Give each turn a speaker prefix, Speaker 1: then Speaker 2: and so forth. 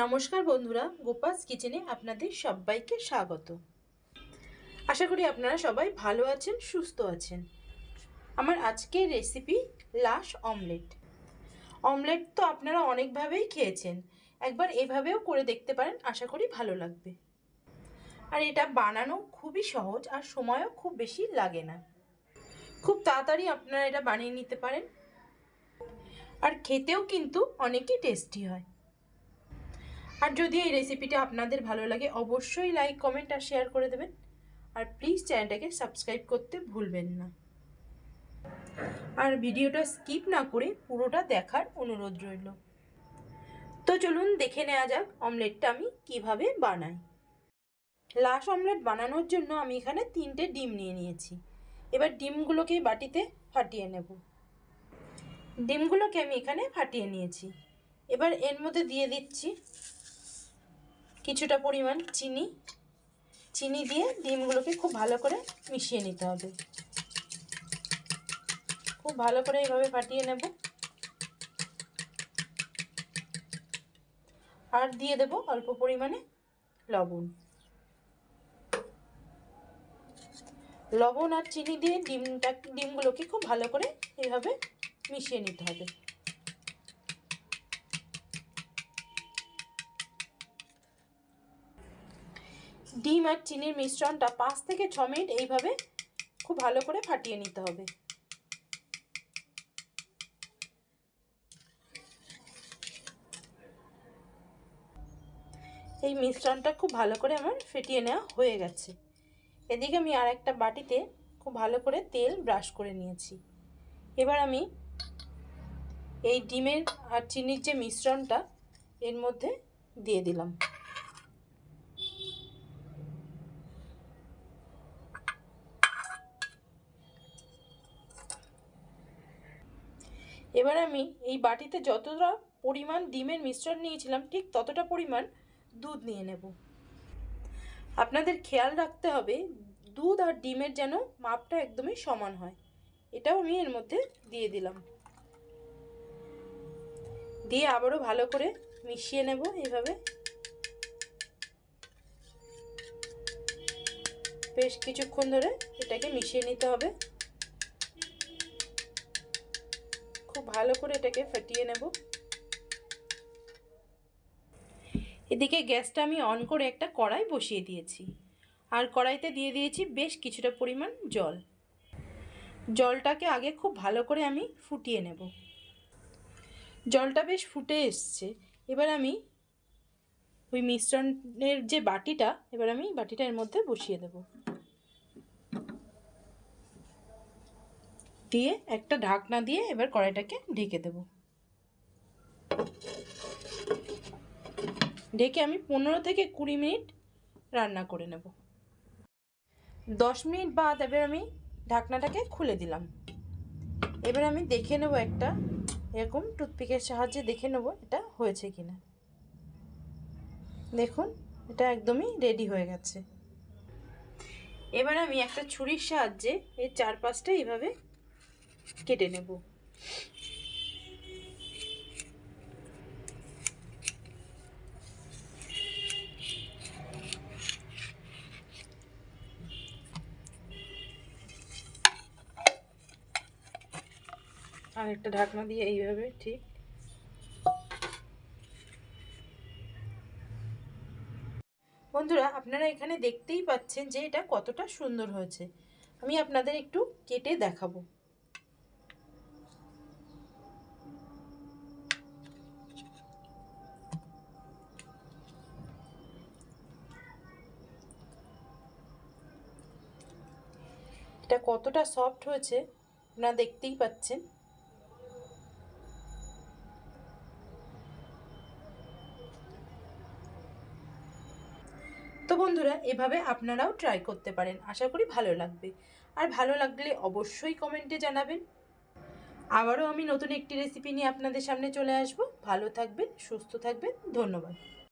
Speaker 1: নমস্কার বন্ধুরা, গোপাস কিচেনে আপনাদের সবাইকে স্বাগত। আশা করি আপনারা সবাই ভালো আছেন, সুস্থ আছেন। আমার আজকের রেসিপি লাশ অমলেট। অমলেট তো আপনারা অনেকভাবেই খেয়েছেন, একবার এভাবেও করে দেখতে পারেন, আশা করি ভালো লাগবে। আর এটা বানানো খুবই সহজ আর সময়ও খুব বেশি লাগে না, খুব তাড়াতাড়ি আপনারা এটা বানিয়ে নিতে পারেন। আর খেতেও কিন্তু অনেকই টেস্টি হয়। আর যদি এই রেসিপিটা আপনাদের ভালো লাগে অবশ্যই লাইক, কমেন্ট আর শেয়ার করে দেবেন। আর প্লিজ চ্যানেলটাকে সাবস্ক্রাইব করতে ভুলবেন না। আর ভিডিওটা স্কিপ না করে পুরোটা দেখার অনুরোধ রইল। তো চলুন দেখে নেওয়া যাক অমলেটটা আমি কিভাবে বানাই। লাশ অমলেট বানানোর জন্য আমি এখানে 3টে ডিম নিয়ে নিয়েছি। এবার ডিমগুলোকে বাটিতে ফাটিয়ে নেব। ডিমগুলোকে আমি এখানে ফাটিয়ে নিয়েছি। এবার এর মধ্যে দিয়ে দিচ্ছি কিছুটা পরিমাণ চিনি দিয়ে ডিমগুলোকে খুব ভালো করে মিশিয়ে নিতে হবে। খুব ভালো করে এইভাবে ফাটিয়ে নেব। আর দিয়ে দেব অল্প পরিমাণে লবণ আর চিনি দিয়ে ডিমগুলোকে খুব ভালো করে এইভাবে মিশিয়ে নিতে হবে। ডিম আর চিনির মিশ্রণটা 5 থেকে 6 মিনিট এইভাবে খুব ভালো করে ফাটিয়ে নিতে হবে। এই মিশ্রণটা খুব ভালো করে আমার ফেটিয়ে নেওয়া হয়ে গেছে। এদিকে আমি আর একটা বাটিতে খুব ভালো করে তেল ব্রাশ করে নিয়েছি। এবার আমি এই ডিমের আর চিনির যে মিশ্রণটা এর মধ্যে দিয়ে দিলাম। এবার আমি এই বাটিতে যতটা পরিমাণ ডিমের মিশ্রণ নিয়েছিলাম ঠিক ততটা পরিমাণ দুধ নিয়ে নেব। আপনাদের খেয়াল রাখতে হবে দুধ আর ডিমের যেন মাপটা একদমই সমান হয়। এটাও আমি এর মধ্যে দিয়ে দিলাম। দিয়ে আবারও ভালো করে মিশিয়ে নেব। এইভাবে বেশ কিছুক্ষণ ধরে এটাকে মিশিয়ে নিতে হবে। খুব ভালো করে এটাকে ফাটিয়ে নেব। এদিকে গ্যাসটা আমি অন করে একটা কড়াই বসিয়ে দিয়েছি। আর কড়াইতে দিয়ে দিয়েছি বেশ কিছুটা পরিমাণ জল। জলটাকে আগে খুব ভালো করে আমি ফুটিয়ে নেব। জলটা বেশ ফুটে এসছে। এবার আমি ওই মিশ্রণের যে বাটিটা এর মধ্যে বসিয়ে দেব। দিয়ে একটা ঢাকনা দিয়ে এবার কড়াইটাকে ঢেকে দেব। ঢেকে আমি 15 থেকে 20 মিনিট রান্না করে নেব। 10 মিনিট বাদ এবার আমি ঢাকনাটাকে খুলে দিলাম। এবার আমি দেখে নেব, একটা এরকম টুথপিকের সাহায্যে দেখে নেব এটা হয়েছে কিনা। দেখুন এটা একদমই রেডি হয়ে গেছে। এবার আমি একটা ছুরির সাহায্যে এর চারপাশটা এইভাবে কেটে নেব। আর একটা ঢাকনা দিয়ে এইভাবে ঠিক বন্ধুরা আপনারা এখানে দেখতেই পাচ্ছেন যে এটা কতটা সুন্দর হয়েছে। আমি আপনাদের একটু কেটে দেখাবো। এটা কতটা সফট হয়েছে আপনারা দেখতেই পাচ্ছেন। তো বন্ধুরা এভাবে আপনারাও ট্রাই করতে পারেন, আশা করি ভালো লাগবে। আর ভালো লাগলে অবশ্যই কমেন্টে জানাবেন। আবারও আমি নতুন একটি রেসিপি নিয়ে আপনাদের সামনে চলে আসব। ভালো থাকবেন, সুস্থ থাকবেন, ধন্যবাদ।